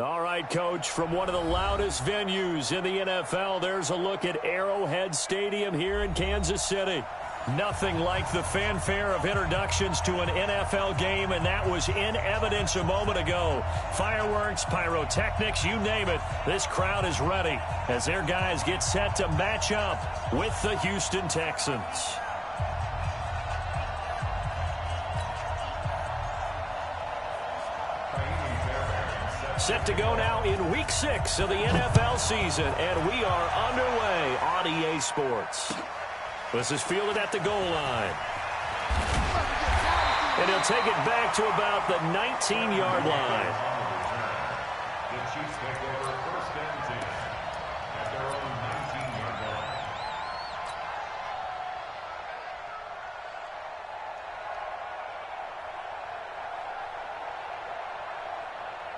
All right, Coach, from one of the loudest venues in the NFL, there's a look at Arrowhead Stadium here in Kansas City. Nothing like the fanfare of introductions to an NFL game, and that was in evidence a moment ago. Fireworks, pyrotechnics, you name it. This crowd is ready as their guys get set to match up with the Houston Texans. Set to go now in Week 6 of the NFL season, and we are underway on EA Sports. This is fielded at the goal line. And he'll take it back to about the 19-yard line. The Chiefs take over first and 10 at their own 19-yard line.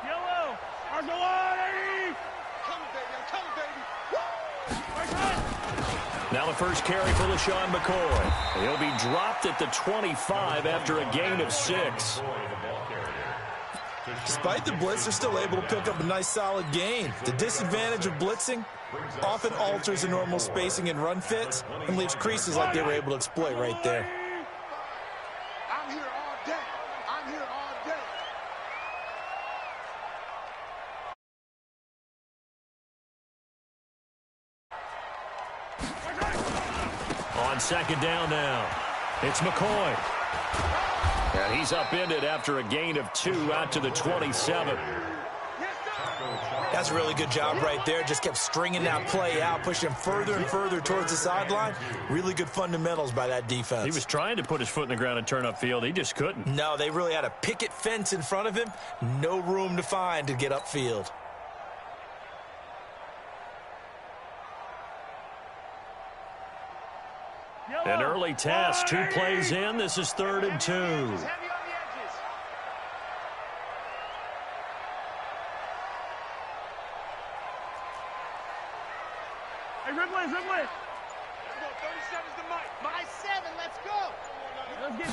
Yellow, Argolani! Come baby, come baby! Now the first carry for LaShawn McCoy. He'll be dropped at the 25 after a gain of 6. Despite the blitz, they're still able to pick up a nice solid gain. The disadvantage of blitzing often alters the normal spacing and run fits and leaves creases like they were able to exploit right there. I'm here all day. I'm here all day. On second down now, it's McCoy. And he's upended after a gain of 2 out to the 27. That's a really good job right there. Just kept stringing that play out, pushing him further and further towards the sideline. Really good fundamentals by that defense. He was trying to put his foot in the ground and turn upfield. He just couldn't. No, they really had a picket fence in front of him. No room to find to get upfield. An early test, 2 plays in. This is 3rd and 2. Heavy on the edges. Hey, Ripley, Ripley. 37's the mic. My 7, let's go. Let's get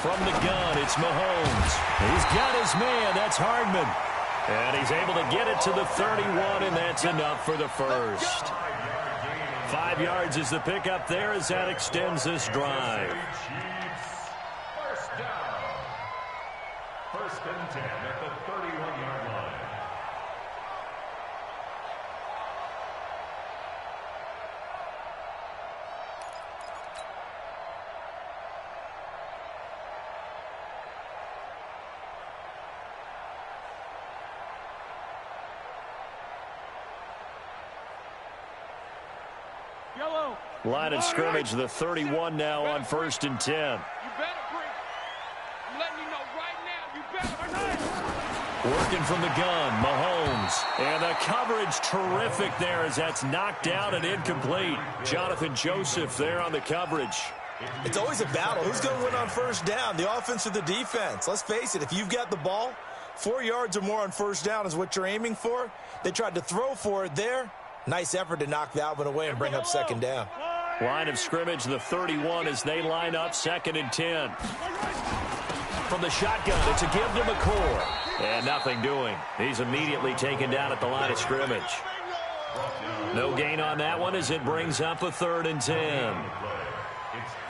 From the gun, it's Mahomes. He's got his man. That's Hardman. And he's able to get it to the 31, and that's enough for the first. 5 yards is the pickup there as that extends this drive. First down. First and 10 at the 31-yard line. Yellow. Line of scrimmage, the 31 now on 1st and 10. You better bring it. I'm letting you know right now. You better. Working from the gun, Mahomes. And the coverage terrific there as that's knocked down and incomplete. Jonathan Joseph there on the coverage. It's always a battle. Who's going to win on first down, the offense or the defense? Let's face it, if you've got the ball, 4 yards or more on first down is what you're aiming for. They tried to throw for it there. Nice effort to knock that one away and bring up second down. Line of scrimmage, the 31 as they line up 2nd and 10. From the shotgun, it's a give to McCoy. And nothing doing. He's immediately taken down at the line of scrimmage. No gain on that one as it brings up a 3rd and 10.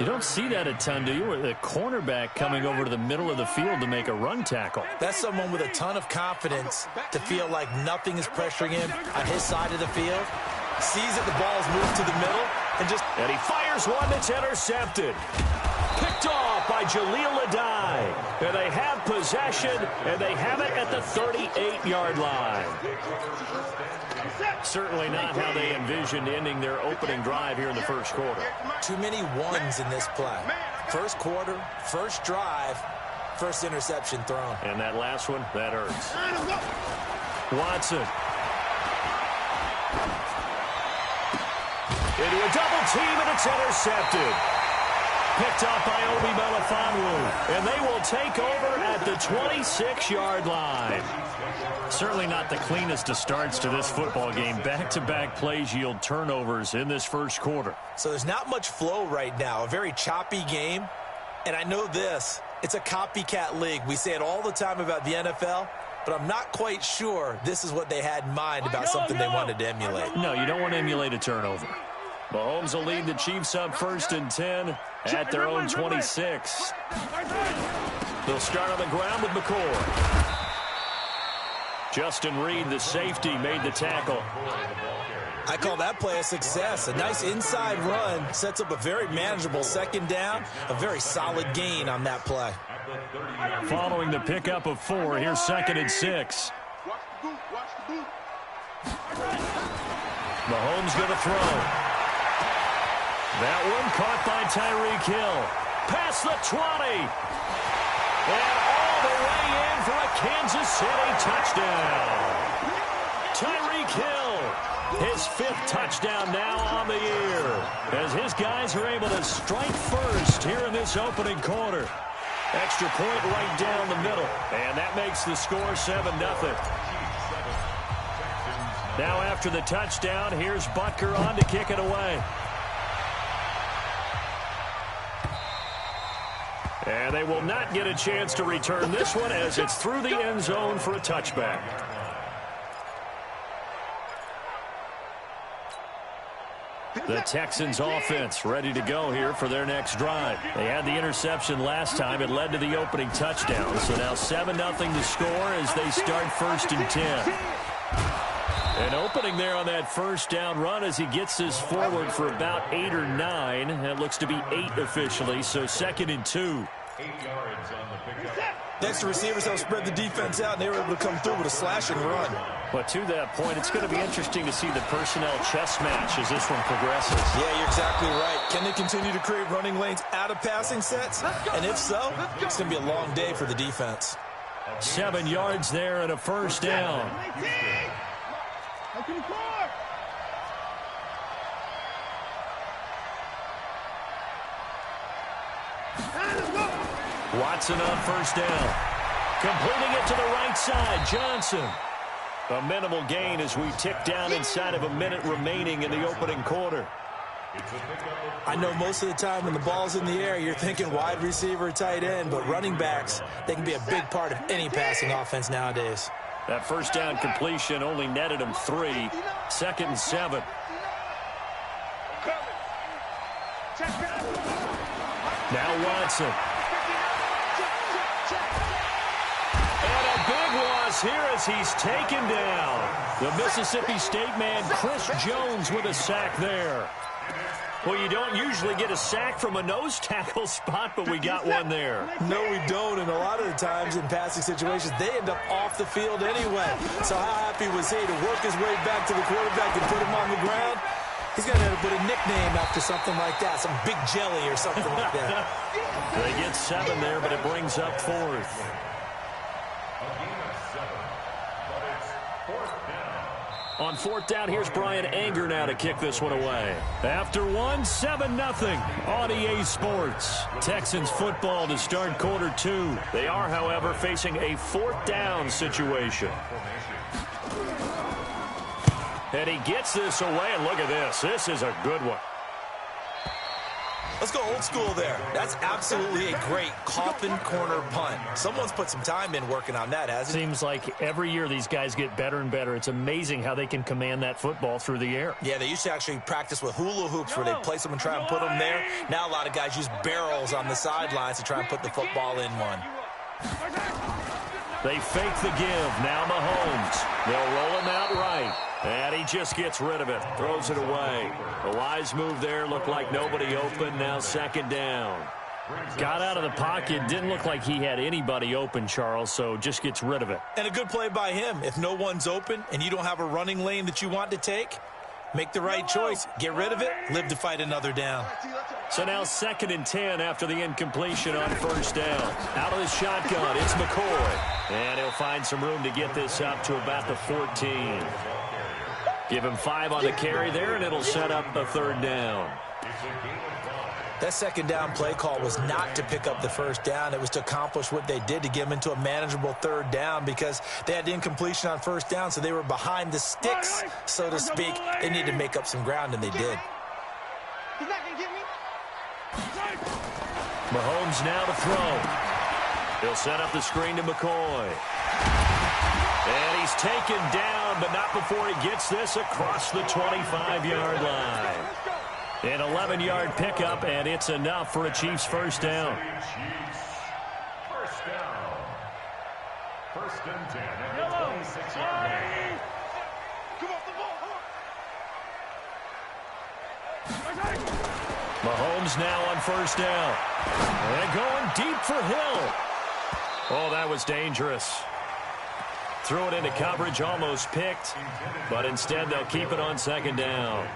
You don't see that a ton, do you? With a cornerback coming over to the middle of the field to make a run tackle. That's someone with a ton of confidence to feel like nothing is pressuring him on his side of the field. Sees that the ball is moved to the middle and he fires one that's intercepted. Picked off by Jaleel Adai. And they have possession, and they have it at the 38-yard line. Certainly not how they envisioned ending their opening drive here in the first quarter. Too many ones in this play. First quarter, first drive, first interception thrown. And that last one, that hurts. Watson. Into a double team, and it's intercepted. Picked up by Obi Melifonwu, and they will take over at the 26-yard line. Certainly not the cleanest of starts to this football game. Back-to-back plays yield turnovers in this first quarter. So there's not much flow right now. A very choppy game. And I know this. It's a copycat league. We say it all the time about the NFL. but I'm not quite sure this is what they had in mind about something they wanted to emulate. No, you don't want to emulate a turnover. Mahomes will lead the Chiefs up 1st and 10 at their own 26. They'll start on the ground with McCoy. Justin Reed, the safety, made the tackle. I call that play a success. A nice inside run sets up a very manageable 2nd down. A very solid gain on that play. Following the pickup of 4, here's 2nd and 6. Mahomes going to throw. That one caught by Tyreek Hill. Past the 20. And all the way in for a Kansas City touchdown. Tyreek Hill, his 5th touchdown now on the year, as his guys are able to strike first here in this opening quarter. Extra point right down the middle, and that makes the score 7-0. Now after the touchdown, here's Butker on to kick it away. And they will not get a chance to return this one as it's through the end zone for a touchback. The Texans offense ready to go here for their next drive. They had the interception last time. It led to the opening touchdown. So now 7-0 to score as they start 1st and 10. An opening there on that 1st down run as he gets this forward for about 8 or 9. That looks to be 8 officially, so 2nd and 2. 8 yards on the pickup. Next, the receivers help spread the defense out, and they were able to come through with a slash and run. But to that point, it's going to be interesting to see the personnel chess match as this one progresses. Yeah, you're exactly right. Can they continue to create running lanes out of passing sets? And if so, it's going to be a long day for the defense. 7 yards there and a 1st down. Watson on 1st down. Completing it to the right side, Johnson. A minimal gain as we tick down inside of a minute remaining in the opening quarter. I know most of the time when the ball's in the air, you're thinking wide receiver, tight end, but running backs, they can be a big part of any passing offense nowadays. That 1st down completion only netted him 3. 2nd and 7. Now Watson. And a big loss here as he's taken down. The Mississippi State man, Chris Jones, with a sack there. Well, you don't usually get a sack from a nose tackle spot, but we got one there. No, we don't, and a lot of the times in passing situations, they end up off the field anyway. So how happy was he to work his way back to the quarterback and put him on the ground? He's going to have to put a nickname after something like that, some Big Jelly or something like that. They get 7 there, but it brings up 4th. On 4th down, here's Brian Anger now to kick this one away. After 1, 7-0 on EA Sports. Texans football to start quarter 2. They are, however, facing a 4th down situation. And he gets this away, and look at this. This is a good one. Let's go old school there. That's absolutely a great coffin corner punt. Someone's put some time in working on that, hasn't it? Seems like every year these guys get better and better. It's amazing how they can command that football through the air. Yeah, they used to actually practice with hula hoops where they place them and try and put them there. Now a lot of guys use barrels on the sidelines to try and put the football in one. They fake the give. Now Mahomes. They'll roll him out right. And he just gets rid of it. Throws it away. A wise move there. Looked like nobody open. Now 2nd down. Got out of the pocket. Didn't look like he had anybody open, Charles, so just gets rid of it. And a good play by him. If no one's open and you don't have a running lane that you want to take, make the right choice. Get rid of it. Live to fight another down. So now 2nd and 10 after the incompletion on 1st down. Out of the shotgun, it's McCoy. And he'll find some room to get this up to about the 14. Give him 5 on the carry there, and it'll set up a 3rd down. That 2nd down play call was not to pick up the 1st down. It was to accomplish what they did to get them into a manageable 3rd down because they had incompletion on 1st down, so they were behind the sticks, so to speak. They needed to make up some ground, and they did. He's not going to get me. Mahomes now to throw. He'll set up the screen to McCoy. And he's taken down, but not before he gets this across the 25-yard line. An 11-yard pickup, and it's enough for a Chiefs first down. First down. First and 10 at the 26-yard line. Come off the ball. Mahomes now on first down. And going deep for Hill. Oh, that was dangerous. Threw it into coverage, almost picked, but instead they'll keep it on second down.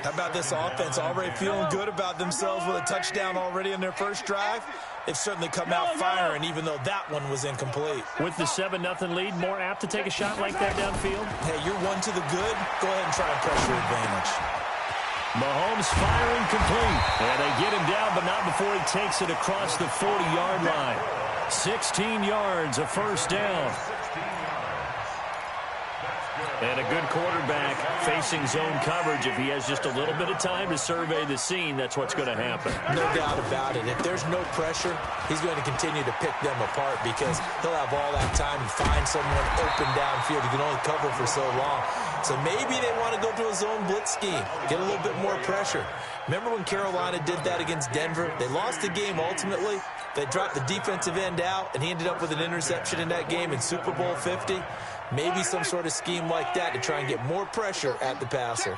How about this offense already feeling good about themselves with a touchdown already in their first drive? They've certainly come out firing, even though that one was incomplete. With the 7-0 lead, more apt to take a shot like that downfield? Hey, you're one to the good. Go ahead and try and press your advantage. Mahomes firing complete. And they get him down, but not before he takes it across the 40-yard line. 16 yards, a first down. And a good quarterback facing zone coverage. If he has just a little bit of time to survey the scene, that's what's going to happen. No doubt about it. If there's no pressure, he's going to continue to pick them apart because he'll have all that time to find someone open downfield. He can only cover for so long. So maybe they want to go to a zone blitz scheme, get a little bit more pressure. Remember when Carolina did that against Denver? They lost the game ultimately. They dropped the defensive end out, and he ended up with an interception in that game in Super Bowl 50. Maybe some sort of scheme like that to try and get more pressure at the passer.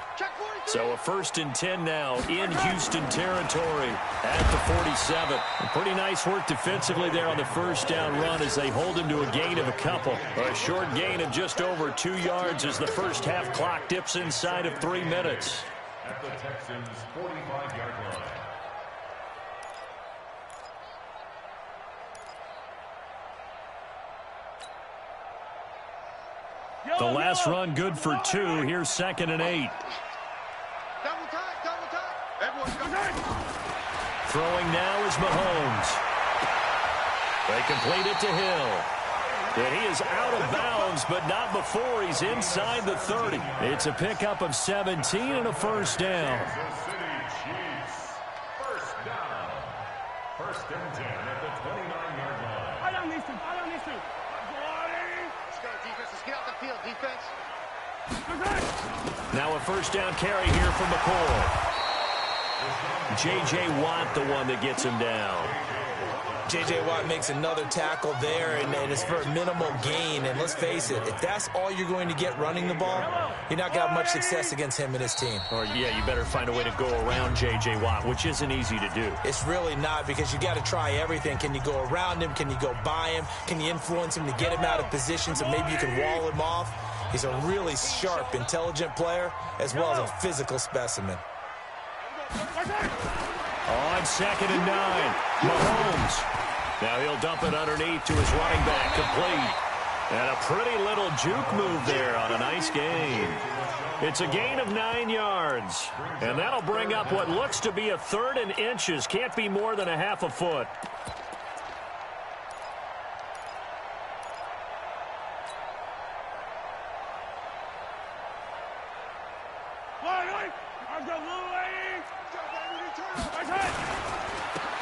So a first and 10 now in Houston territory at the 47. Pretty nice work defensively there on the first down run as they hold him to a gain of a couple. A short gain of just over 2 yards as the first half clock dips inside of 3 minutes. At the Texans' 45-yard line. The last run good for 2. Here's 2nd and 8. Double time. Everyone, go time. Throwing now is Mahomes. They complete it to Hill. And he is out of bounds, but not before he's inside the 30. It's a pickup of 17 and a first down. Kansas City Chiefs. First down. First and 10 at the 29-yard line. I don't need to. Let's go, defense. Let's get out the field, defense. Now a first down carry here from McCoy. J.J. Watt, the one that gets him down. J.J. Watt makes another tackle there, and it's for a minimal gain. And let's face it, if that's all you're going to get running the ball, you're not going to have much success against him and his team. Or, yeah, you better find a way to go around J.J. Watt, which isn't easy to do. It's really not because you got to try everything. Can you go around him? Can you go by him? Can you influence him to get him out of position so maybe you can wall him off? He's a really sharp, intelligent player as well as a physical specimen. On 2nd and 9, Mahomes. Now he'll dump it underneath to his running back, complete. And a pretty little juke move there on a nice gain. It's a gain of 9 yards. And that'll bring up what looks to be a 3rd and inches. Can't be more than a half a foot.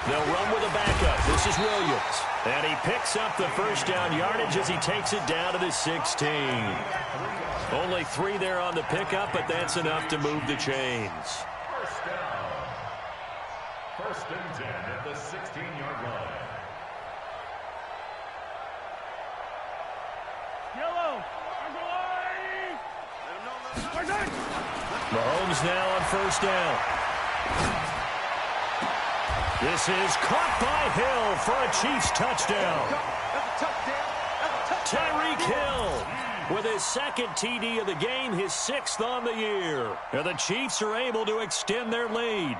They'll run with a backup. This is Williams. And he picks up the first down yardage as he takes it down to the 16. Only 3 there on the pickup, but that's enough to move the chains. First down. First and 10 at the 16-yard line. Mahomes now on first down. This is caught by Hill for a Chiefs touchdown. Tyreek Hill with his 2nd TD of the game, his 6th on the year. And the Chiefs are able to extend their lead.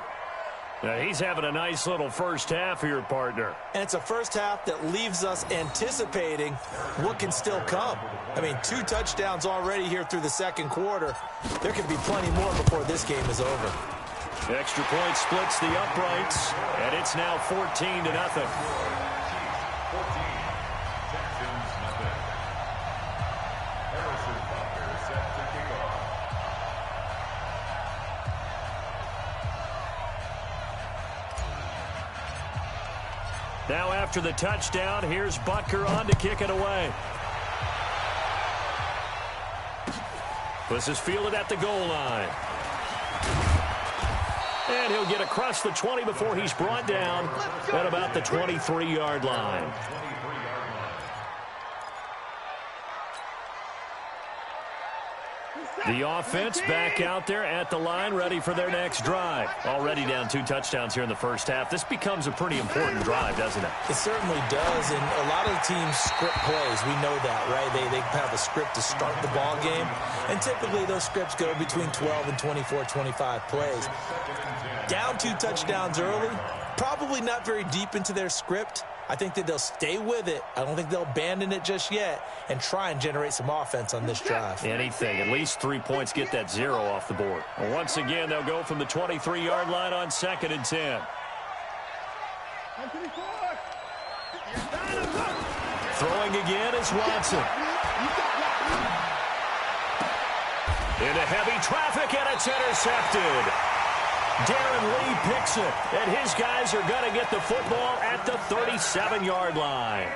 Now, he's having a nice little first half here, partner. And it's a first half that leaves us anticipating what can still come. I mean, 2 touchdowns already here through the 2nd quarter. There could be plenty more before this game is over. Extra point splits the uprights, and it's now 14-0. Chiefs 14, Texans nothing. Harrison Butker set to kick off. Now after the touchdown, here's Butker on to kick it away. This is fielded at the goal line. And he'll get across the 20 before he's brought down at about the 23-yard line. The offense back out there at the line, ready for their next drive. Already down 2 touchdowns here in the first half. This becomes a pretty important drive, doesn't it? It certainly does, and a lot of the teams script plays. We know that, right? They have a script to start the ball game, and typically those scripts go between 12 and 24, 25 plays. Down 2 touchdowns early, probably not very deep into their script. I think that they'll stay with it. I don't think they'll abandon it just yet and try and generate some offense on this drive. Anything. At least 3 points, get that 0 off the board. And once again, they'll go from the 23-yard line on 2nd and 10. Throwing again is Watson. Into heavy traffic, and it's intercepted. Darren Lee picks it, and his guys are going to get the football at the 37-yard line.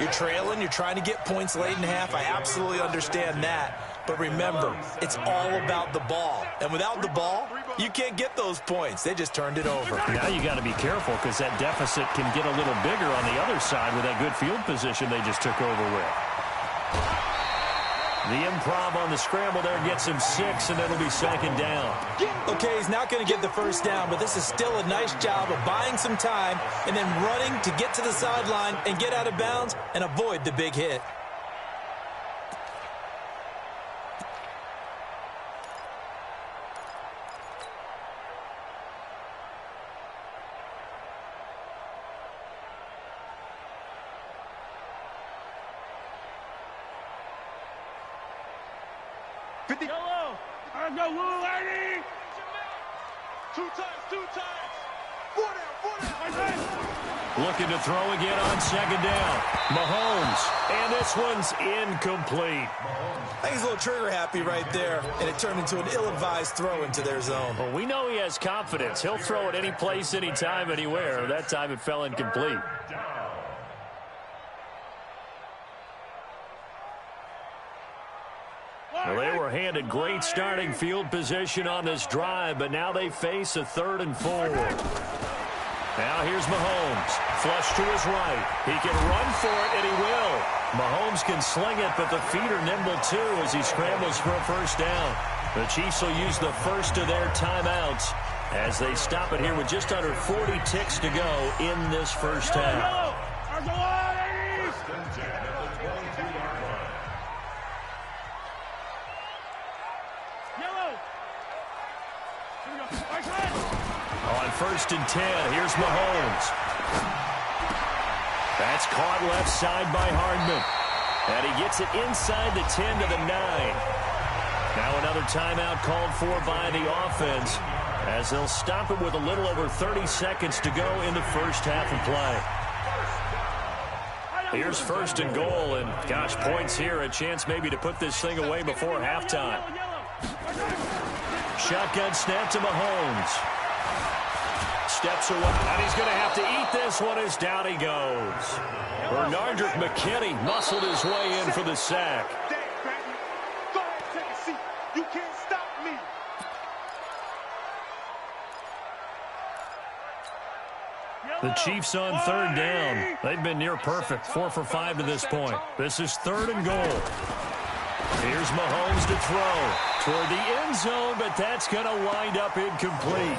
You're trailing, you're trying to get points late in half. I absolutely understand that. But remember, it's all about the ball. And without the ball, you can't get those points. They just turned it over. Now you got to be careful because that deficit can get a little bigger on the other side with that good field position they just took over with. The improv on the scramble there gets him 6, and it'll be 2nd down. Okay, he's not going to get the first down, but this is still a nice job of buying some time and then running to get to the sideline and get out of bounds and avoid the big hit. Yellow. I go, little lady. 2 times. 4 down. Looking to throw again on 2nd down. Mahomes, and this one's incomplete. I think he's a little trigger happy right there, and it turned into an ill-advised throw into their zone. Well, we know he has confidence. He'll throw it any place, anytime, anywhere. That time it fell incomplete. Well, they were handed great starting field position on this drive, but now they face a 3rd and 4. Now here's Mahomes. Flush to his right. He can run for it, and he will. Mahomes can sling it, but the feet are nimble too as he scrambles for a first down. The Chiefs will use the first of their timeouts as they stop it here with just under 40 ticks to go in this first half. On 1st and 10, here's Mahomes. That's caught left side by Hardman. And he gets it inside the 10 to the 9. Now another timeout called for by the offense as they'll stop it with a little over 30 seconds to go in the first half of play. Here's 1st and goal, and gosh, points here, a chance maybe to put this thing away before halftime. Shotgun snap to Mahomes. Steps away, and he's going to have to eat this one as down he goes. Bernardrick McKinney muscled his way in for the sack. Go ahead, take a seat. You can't stop me. The Chiefs on 3rd down. They've been near perfect, 4 for 5 to this point. This is 3rd and goal. Here's Mahomes to throw toward the end zone, but that's going to wind up incomplete.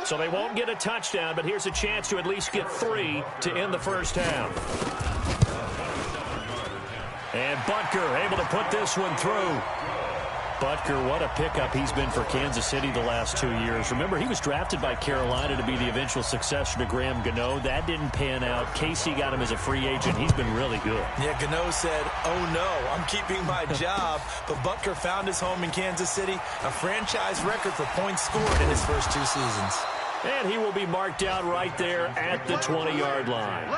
So they won't get a touchdown, but here's a chance to at least get 3 to end the first half. And Butker able to put this one through. Butker, what a pickup he's been for Kansas City the last 2 years. Remember, he was drafted by Carolina to be the eventual successor to Graham Gano. That didn't pan out. Casey got him as a free agent. He's been really good. Yeah, Gano said, oh no, I'm keeping my job. But Butker found his home in Kansas City, a franchise record for points scored in his first 2 seasons. And he will be marked down right there at the 20-yard line.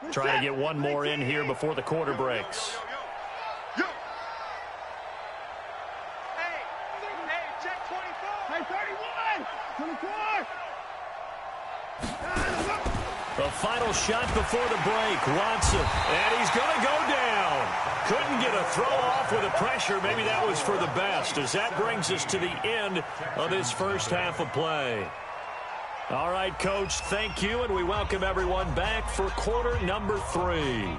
Trying to get one more in here before the quarter breaks. Hey, 31! 24! The final shot before the break. Watson. And he's going to go down. Couldn't get a throw off with the pressure. Maybe that was for the best, as that brings us to the end of this first half of play. All right, Coach, thank you, and we welcome everyone back for quarter number 3.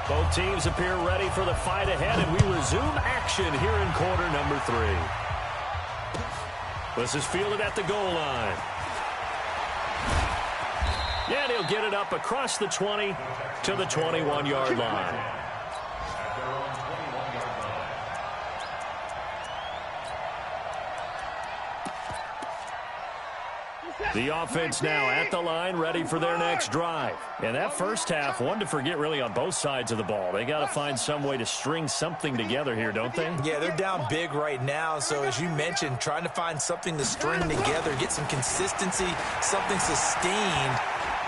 Both teams appear ready for the fight ahead, and we resume action here in quarter number 3. This is fielded at the goal line. And he'll get it up across the 20 to the 21-yard line. The offense now at the line, ready for their next drive. And that first half, one to forget really on both sides of the ball. They got to find some way to string something together here, don't they? Yeah, they're down big right now. So as you mentioned, trying to find something to string together, get some consistency, something sustained,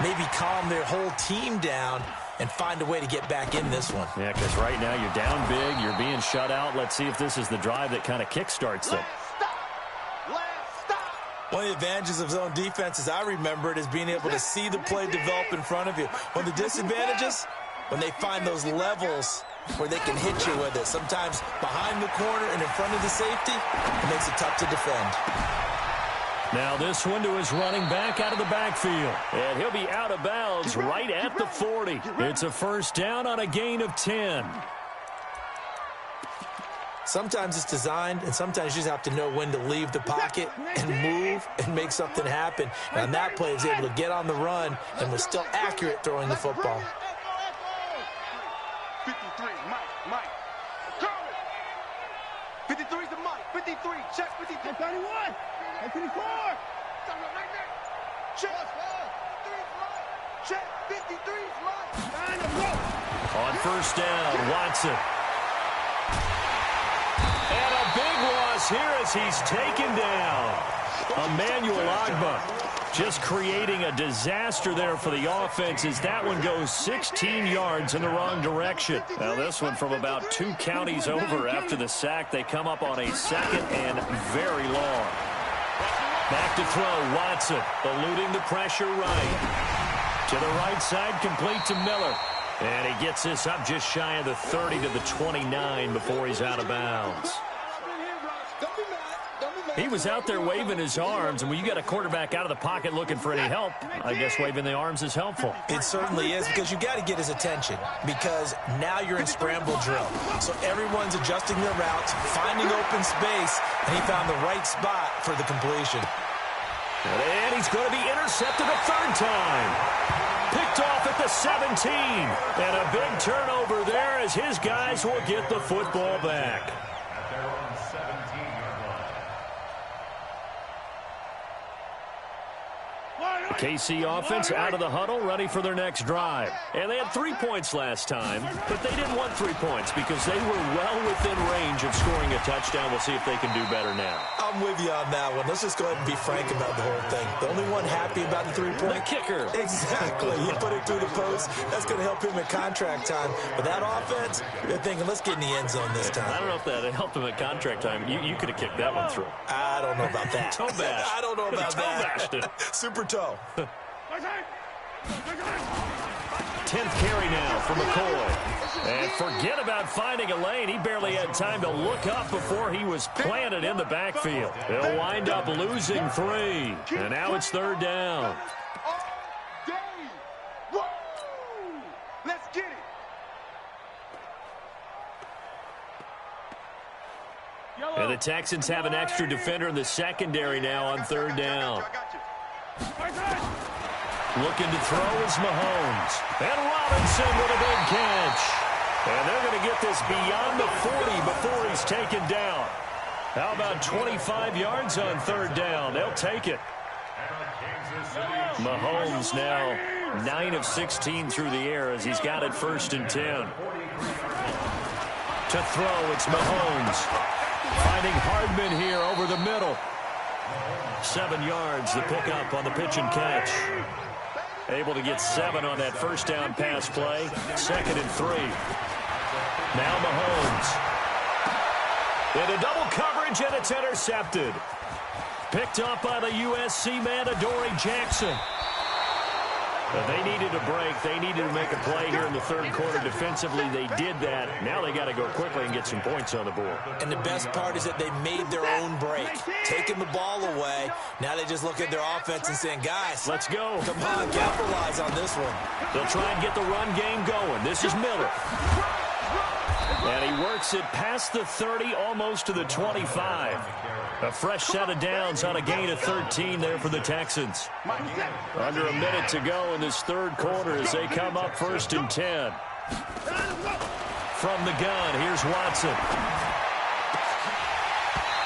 maybe calm their whole team down and find a way to get back in this one. Yeah, because right now you're down big, you're being shut out. Let's see if this is the drive that kind of kickstarts them. One of the advantages of zone defense, as I remember it, is being able to see the play develop in front of you. One of the disadvantages, when they find those levels where they can hit you with it. Sometimes behind the corner and in front of the safety, it makes it tough to defend. Now this one to his running back out of the backfield. And he'll be out of bounds right at the 40. It's a first down on a gain of 10. Sometimes it's designed, and sometimes you just have to know when to leave the pocket and move and make something happen. And on that play, he was able to get on the run and was still accurate throwing the football. 53, Mike. 53's the Mike. 53, check 53. 31, 54. Check 53's Mike. On first down, Watson. And a big loss here as he's taken down. Emmanuel Ogbah just creating a disaster there for the offense as that one goes 16 yards in the wrong direction. Now this one from about 2 counties over after the sack. They come up on a second and very long. Back to throw, Watson eluding the pressure right. To the right side, complete to Miller. And he gets this up just shy of the 30 to the 29 before he's out of bounds. He was out there waving his arms, and when you got a quarterback out of the pocket looking for any help, I guess waving the arms is helpful. It certainly is, because you got to get his attention, because now you're in scramble drill. So everyone's adjusting their routes, finding open space, and he found the right spot for the completion. And he's going to be intercepted a third time. Picked off at the 17. And a big turnover there as his guys will get the football back. At their own 17-yard line. KC offense out of the huddle, ready for their next drive. And they had 3 points last time, but they didn't want 3 points because they were well within range of scoring a touchdown. We'll see if they can do better now. I'm with you on that one. Let's just go ahead and be frank about the whole thing. The only one happy about the 3-point. The kicker. Exactly. He put it through the post. That's going to help him at contract time. But that offense, they're thinking, let's get in the end zone this time. I don't know if that helped him at contract time. You could have kicked that one through. I don't know about that. Toe bash. I don't know about Toe bashed it. Super toe. 10th carry now for McCoy. And forget about finding a lane. He barely had time to look up before he was planted in the backfield. They'll wind up losing 3. And now it's third down. Let's get it. And the Texans have an extra defender in the secondary now on third down. Looking to throw is Mahomes. And Robinson with a big catch. And they're going to get this beyond the 40 before he's taken down. How about 25 yards on third down? They'll take it. Mahomes now 9 of 16 through the air as he's got it first and 10. To throw, it's Mahomes. Finding Hardman here over the middle. 7 yards, the pickup on the pitch and catch. Able to get 7 on that first down pass play. 2nd and 3. Now Mahomes. Into double coverage, and it's intercepted. Picked up by the USC man, Adoree Jackson. But they needed a break. They needed to make a play here in the third quarter. Defensively, they did that. Now they got to go quickly and get some points on the board. And the best part is that they made their own break. Taking the ball away. Now they just look at their offense and saying, guys, let's go. Come on, capitalize on this one. They'll try and get the run game going. This is Miller. And he works it past the 30, almost to the 25. A fresh set of downs on a gain of 13 there for the Texans. Under a minute to go in this third quarter as they come up 1st and 10. From the gun, here's Watson.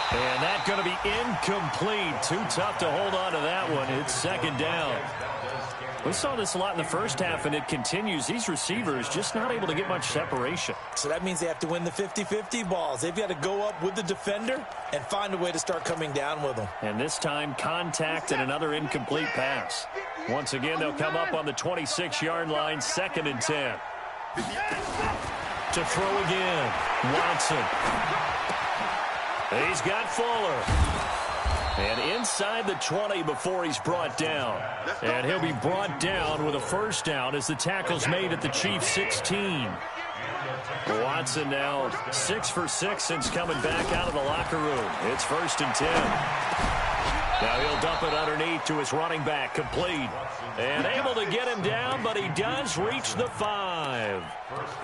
And that's going to be incomplete. Too tough to hold on to that one. It's 2nd down. We saw this a lot in the first half, and it continues. These receivers just not able to get much separation. So that means they have to win the 50-50 balls. They've got to go up with the defender and find a way to start coming down with them. And this time, contact and another incomplete pass. Once again, they'll come up on the 26-yard line, 2nd and 10. To throw again, Watson. He's got Fuller. And inside the 20 before he's brought down. And he'll be brought down with a first down as the tackle's made at the Chiefs' 16. Watson now 6 for 6 since coming back out of the locker room. It's 1st and 10. Now he'll dump it underneath to his running back, complete. And able to get him down, but he does reach the 5.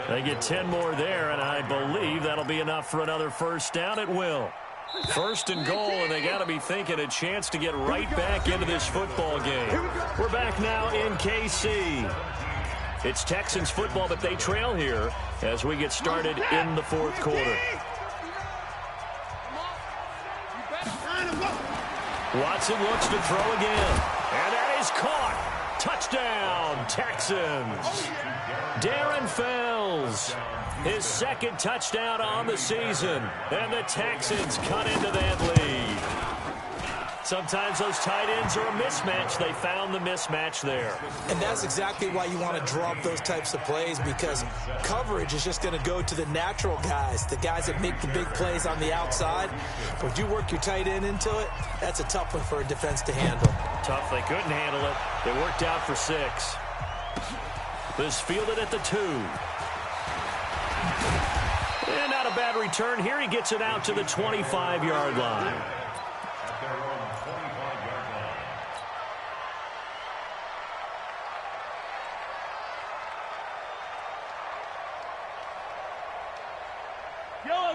They get 10 more there, and I believe that'll be enough for another first down. It will. 1st and goal, and they got to be thinking a chance to get right back into this football game. We're back now in KC. It's Texans football, but they trail here as we get started in the fourth quarter. Watson looks to throw again, and that is caught. Touchdown, Texans. Darren Fells. His 2nd touchdown on the season. And the Texans cut into that lead. Sometimes those tight ends are a mismatch. They found the mismatch there. And that's exactly why you want to draw up those types of plays, because coverage is just going to go to the natural guys, the guys that make the big plays on the outside. But you work your tight end into it, that's a tough one for a defense to handle. Tough. They couldn't handle it. They worked out for 6. This fielded at the 2. And not a bad return. Here he gets it out to the 25-yard line.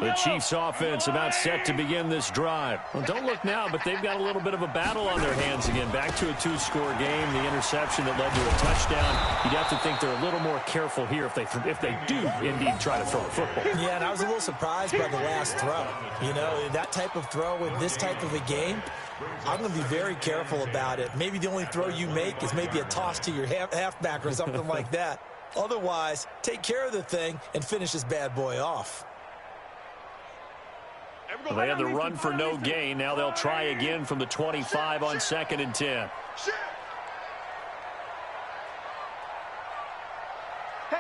The Chiefs offense about set to begin this drive. Well, don't look now, but they've got a little bit of a battle on their hands again. Back to a 2-score game. The interception that led to a touchdown. You'd have to think they're a little more careful here if they do indeed try to throw the football. Yeah, and I was a little surprised by the last throw. You know, that type of throw in this type of a game, I'm going to be very careful about it. Maybe the only throw you make is maybe a toss to your halfback or something like that. Otherwise, take care of the thing and finish this bad boy off. Well, they had the run for no gain. Now they'll try again from the 25 on 2nd and 10. Hey,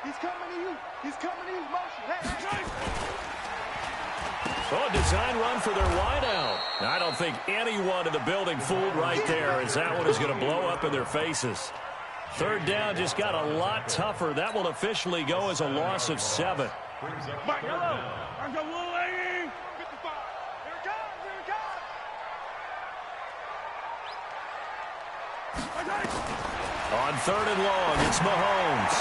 he's coming to you. He's coming to you. Motion. Hey. So a design run for their wideout. I don't think anyone in the building fooled right there, as that one is going to blow up in their faces. 3rd down just got a lot tougher. That will officially go as a loss of 7. Mike, hello. I'm going to 55. Here it comes. On 3rd and long, it's Mahomes.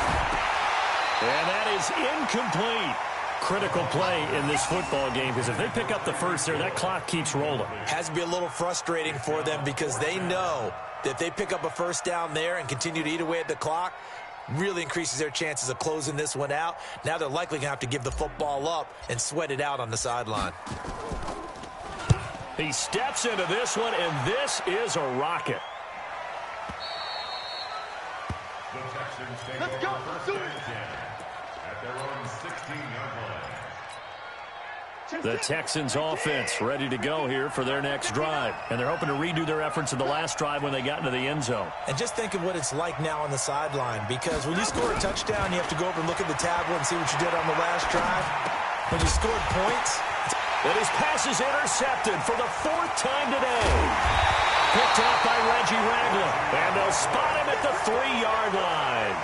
And that is incomplete. Critical play in this football game, because if they pick up the first there, that clock keeps rolling. Has to be a little frustrating for them, because they know that if they pick up a first down there and continue to eat away at the clock, really increases their chances of closing this one out. Now they're likely going to have to give the football up and sweat it out on the sideline. He steps into this one, and this is a rocket. Let's go. Do it. At their own 16-yard line. The Texans offense ready to go here for their next drive. And they're hoping to redo their efforts in the last drive when they got into the end zone. And just think of what it's like now on the sideline, because when you score a touchdown, you have to go over and look at the tablet and see what you did on the last drive. When you scored points. And his pass is intercepted for the 4th time today. Picked off by Reggie Ragland. And they'll spot him at the 3-yard line.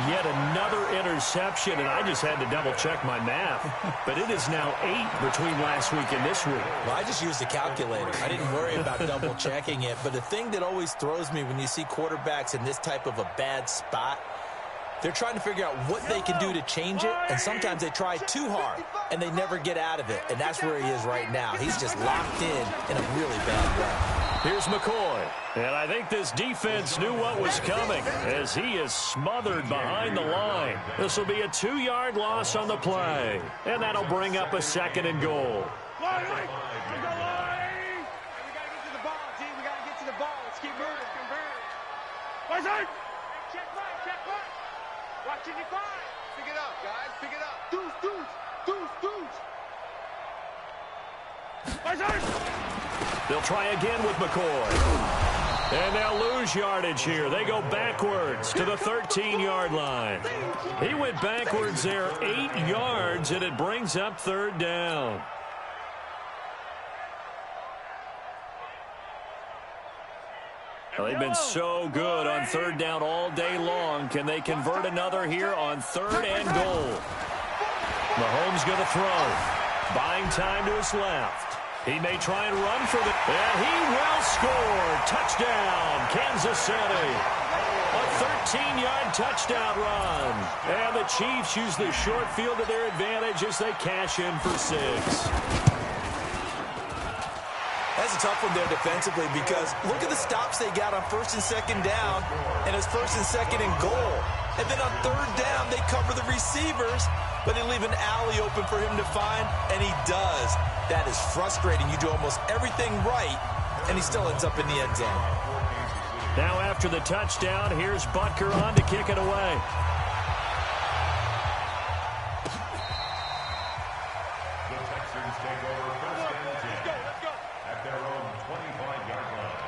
Yet another interception, and I just had to double-check my math. But it is now 8 between last week and this week. Well, I just used a calculator. I didn't worry about double-checking it. But the thing that always throws me when you see quarterbacks in this type of a bad spot, they're trying to figure out what they can do to change it, and sometimes they try too hard, and they never get out of it. And that's where he is right now. He's just locked in a really bad way. Here's McCoy. And I think this defense knew what was coming as he is smothered behind the line. This will be a 2-yard loss on the play. And that'll bring up a 2nd and goal. We got to get to the ball, G. We got to get to the ball. Let's keep moving. Check right. Watch it, define. Pick it up, guys. Pick it up. Deuce. They'll try again with McCoy. And they'll lose yardage here. They go backwards to the 13-yard line. He went backwards there 8 yards, and it brings up 3rd down. Well, they've been so good on 3rd down all day long. Can they convert another here on 3rd and goal? Mahomes going to throw. Buying time to his left. He may try and run for and he will score. Touchdown, Kansas City. A 13-yard touchdown run. And the Chiefs use the short field to their advantage as they cash in for 6. That's a tough one there defensively, because look at the stops they got on 1st and 2nd down, and it's 1st and 2nd and goal. And then on 3rd down, they cover the receivers, but they leave an alley open for him to find, and he does. That is frustrating. You do almost everything right, and he still ends up in the end zone. Now after the touchdown, here's Butker on to kick it away. The Texans take over 1st and 10 at their own 25-yard line.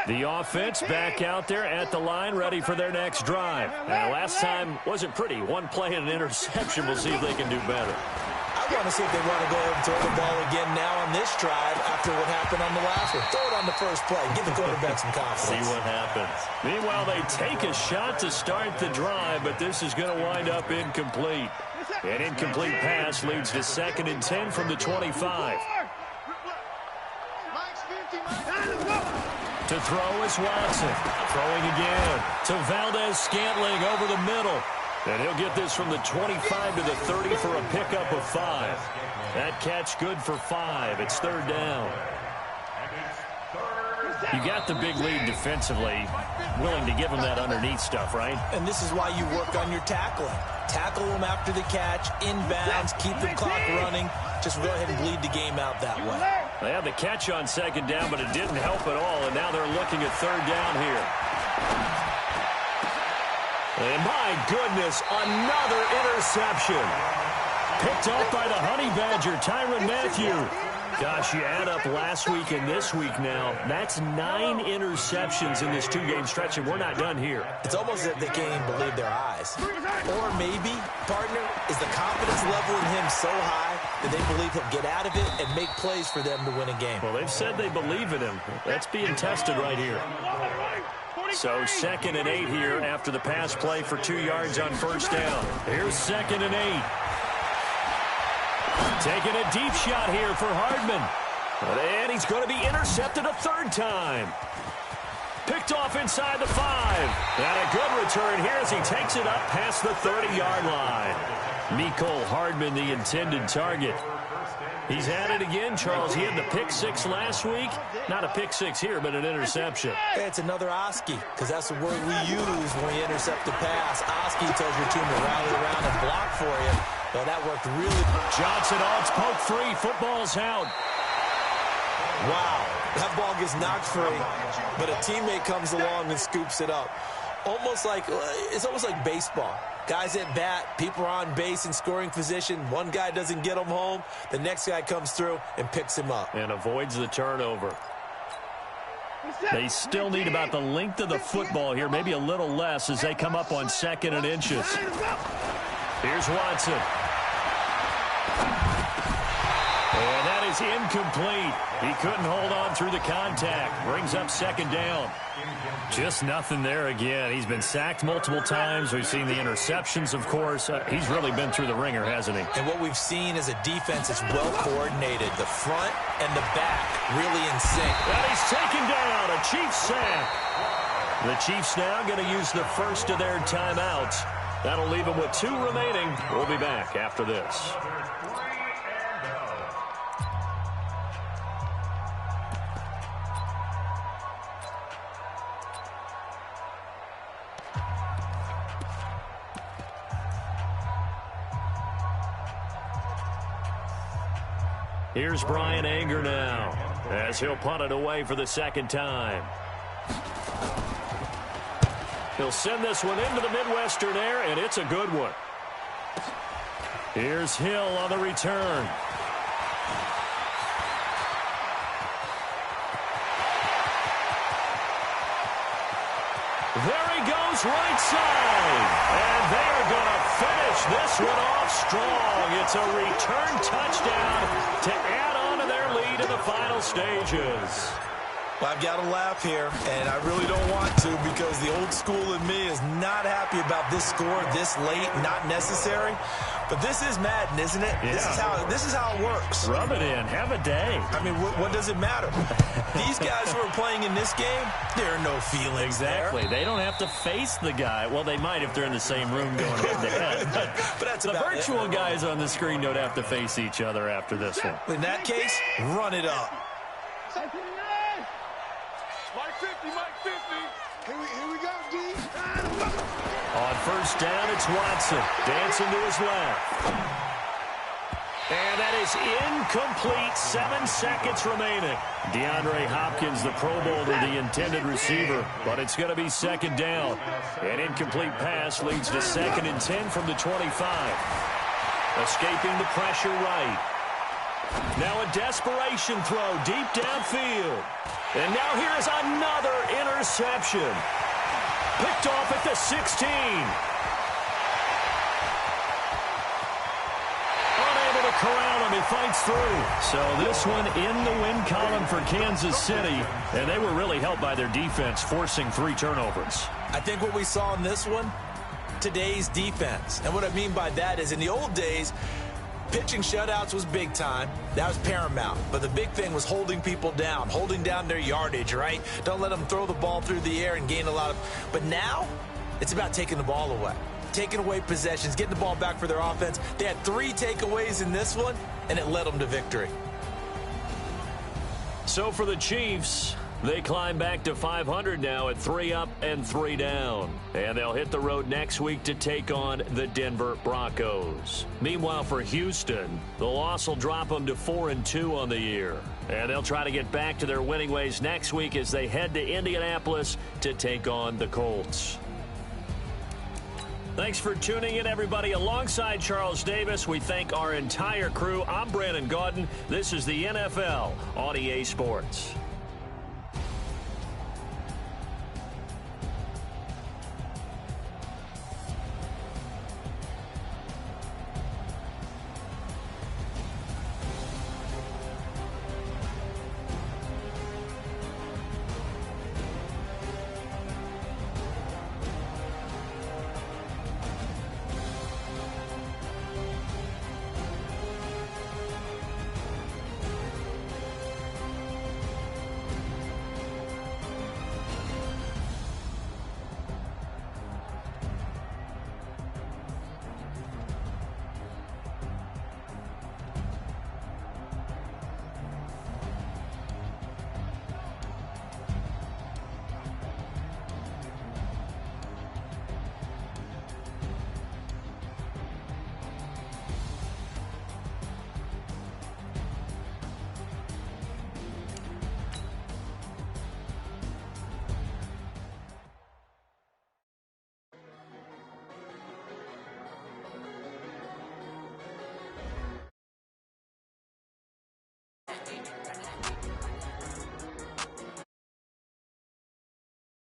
The offense back out there at the line, ready for their next drive. Last time wasn't pretty. 1 play and an interception. We'll see if they can do better. I want to see if they want to go ahead and throw the ball again now on this drive after what happened on the last one. Throw it on the first play. Give the quarterback some confidence. See what happens. Meanwhile, they take a shot to start the drive, but this is going to wind up incomplete. An incomplete pass leads to 2nd and 10 from the 25. To throw is Watson. Throwing again to Valdez-Scantling over the middle. And he'll get this from the 25 to the 30 for a pickup of 5. That catch good for 5. It's 3rd down. You got the big lead defensively. Willing to give them that underneath stuff, right? And this is why you work on your tackling. Tackle them after the catch, inbounds, keep the clock running. Just go ahead and bleed the game out that way. They had the catch on 2nd down, but it didn't help at all, and now they're looking at 3rd down here. And my goodness, another interception. Picked up by the Honey Badger, Tyrann Mathieu. Gosh, you add up last week and this week now, that's 9 interceptions in this 2-game stretch, and we're not done here. It's almost as if they can't even believe their eyes. Or maybe, partner, is the confidence level in him so high that they believe he'll get out of it and make plays for them to win a game. Well, they've said they believe in him. That's being tested right here. So 2nd and 8 here after the pass play for 2 yards on 1st down. Here's 2nd and 8. Taking a deep shot here for Hardman. And he's going to be intercepted a 3rd time. Picked off inside the 5. And a good return here as he takes it up past the 30-yard line. Mecole Hardman, the intended target. He's at it again, Charles. He had the pick 6 last week. Not a pick 6 here, but an interception. Hey, it's another Oski, because that's the word we use when we intercept a pass. Oski tells your team to rally around and block for you. Well, that worked really. Johnson, it's poke free. Football's out. Wow. That ball gets knocked free, but a teammate comes along and scoops it up. It's almost like baseball. Guys at bat, people are on base in scoring position. One guy doesn't get him home. The next guy comes through and picks him up. And avoids the turnover. They still need about the length of the football here, maybe a little less as they come up on 2nd and inches. Here's Watson. And that is incomplete. He couldn't hold on through the contact. Brings up 2nd down. Just nothing there again. He's been sacked multiple times. We've seen the interceptions, of course. He's really been through the ringer, hasn't he? And what we've seen is a defense that's well coordinated. The front and the back really in sync. And he's taken down. A Chiefs sack. The Chiefs now going to use the first of their timeouts. That'll leave them with 2 remaining. We'll be back after this. Here's Brian Anger now as he'll punt it away for the 2nd time. He'll send this one into the Midwestern air, and it's a good one. Here's Hill on the return. There he goes, right side. And they're going to finish this one off strong. It's a return touchdown to add on to their lead in the final stages. Well, I've got to laugh here, and I really don't want to because the old school in me is not happy about this score this late, not necessary. But this is Madden, isn't it? Yeah. This is how it works. Rub it in. Have a day. I mean, what does it matter? These guys who are playing in this game, there are no feelings Exactly. there. They don't have to face the guy. Well, they might if they're in the same room going head-to-head. But that's the about virtual guys on the screen don't have to face each other after this one. In that case, run it up. Mike 50, Mike 50. Here we go, D. On 1st down, it's Watson. Dancing to his left. And that is incomplete. 7 seconds remaining. DeAndre Hopkins, the Pro Bowler, the intended receiver. But it's going to be 2nd down. An incomplete pass leads to 2nd and 10 from the 25. Escaping the pressure right. Now a desperation throw deep downfield. And now here is another interception. Picked off at the 16. Unable to corral him. He fights through. So this one in the win column for Kansas City. And they were really helped by their defense, forcing 3 turnovers. I think what we saw in this one, today's defense. And what I mean by that is in the old days, pitching shutouts was big time. That was paramount. But the big thing was holding people down, holding down their yardage, right? Don't let them throw the ball through the air and gain a lot of... But now, it's about taking the ball away. Taking away possessions, getting the ball back for their offense. They had 3 takeaways in this one, and it led them to victory. So for the Chiefs, they climb back to 500 now at 3 up and 3 down. And they'll hit the road next week to take on the Denver Broncos. Meanwhile, for Houston, the loss will drop them to 4-2 on the year. And they'll try to get back to their winning ways next week as they head to Indianapolis to take on the Colts. Thanks for tuning in, everybody. Alongside Charles Davis, we thank our entire crew. I'm Brandon Gaudin. This is the NFL on EA Sports.